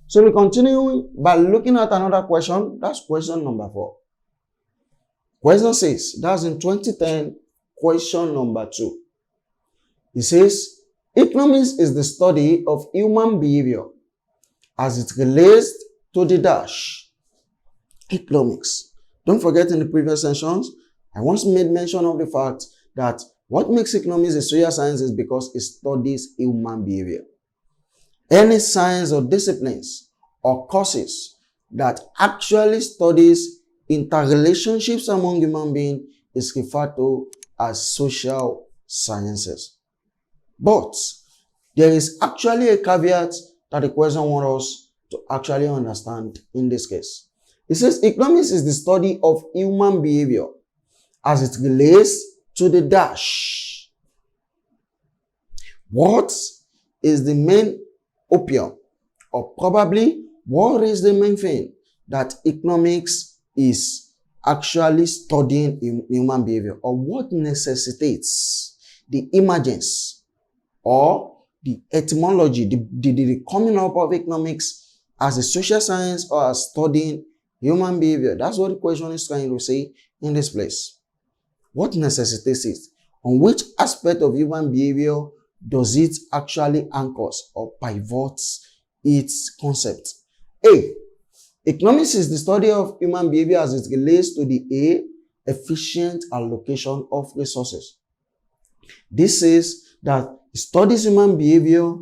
So we continue by looking at another question. That's question number 4. Question says, that's in 2010, question number 2. It says, economics is the study of human behavior as it relates to the dash. Economics. Don't forget, in the previous sessions, I once made mention of the fact that what makes economics a social science is because it studies human behavior. Any science or disciplines or courses that actually studies interrelationships among human beings is referred to as social sciences. But there is actually a caveat that the question wants us to actually understand in this case. It says economics is the study of human behavior as it relates to the dash. What is the main opium, or probably what is the main thing that economics is actually studying in human behavior, or what necessitates the emergence or the etymology, the coming up of economics as a social science or as studying human behavior? That's what the question is trying to say in this place. What necessitates it? On which aspect of human behavior does it actually anchors or pivots its concept? A. Economics is the study of human behavior as it relates to the efficient allocation of resources. This says that it studies human behavior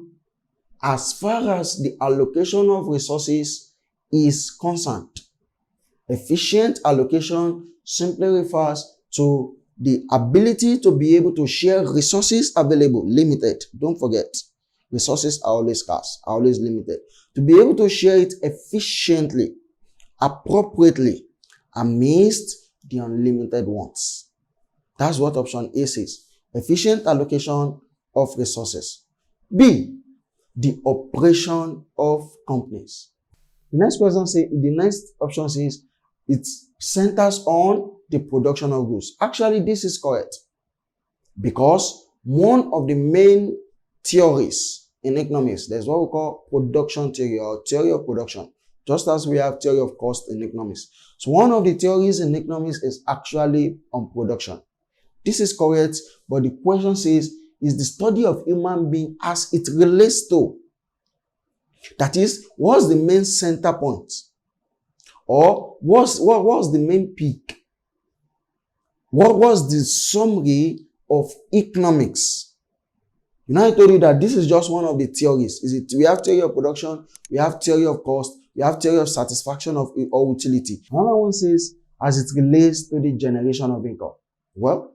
as far as the allocation of resources is concerned. Efficient allocation simply refers to the ability to be able to share resources available, limited. Don't forget, resources are always scarce, are always limited. To be able to share it efficiently, appropriately, amidst the unlimited ones. That's what option A says. Efficient allocation of resources. B, the operation of companies. The next option says it centers on the production of goods. Actually, this is correct, because one of the main theories in economics, there's what we call production theory or theory of production, just as we have theory of cost in economics. So one of the theories in economics is actually on production. This is correct, but the question says, is the study of human being as it relates to. That is, what's the main center point? Or what was the main peak? What was the summary of economics? You know, I told you that this is just one of the theories. We have theory of production, we have theory of cost, we have theory of satisfaction of or utility. Another one says, as it relates to the generation of income. Well,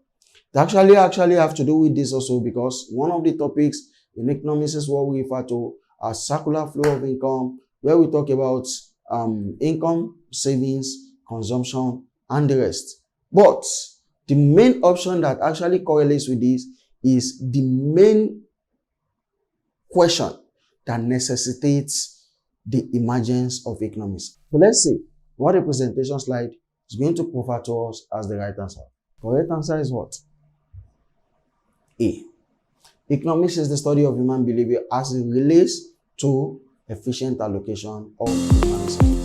it actually have to do with this also, because one of the topics in economics is what we refer to as circular flow of income, where we talk about income, savings, consumption, and the rest. But the main option that actually correlates with this is the main question that necessitates the emergence of economics. So let's see what the presentation slide is going to provide to us as the right answer. Correct answer is what? A. Economics is the study of human behavior as it relates to efficient allocation of human resources.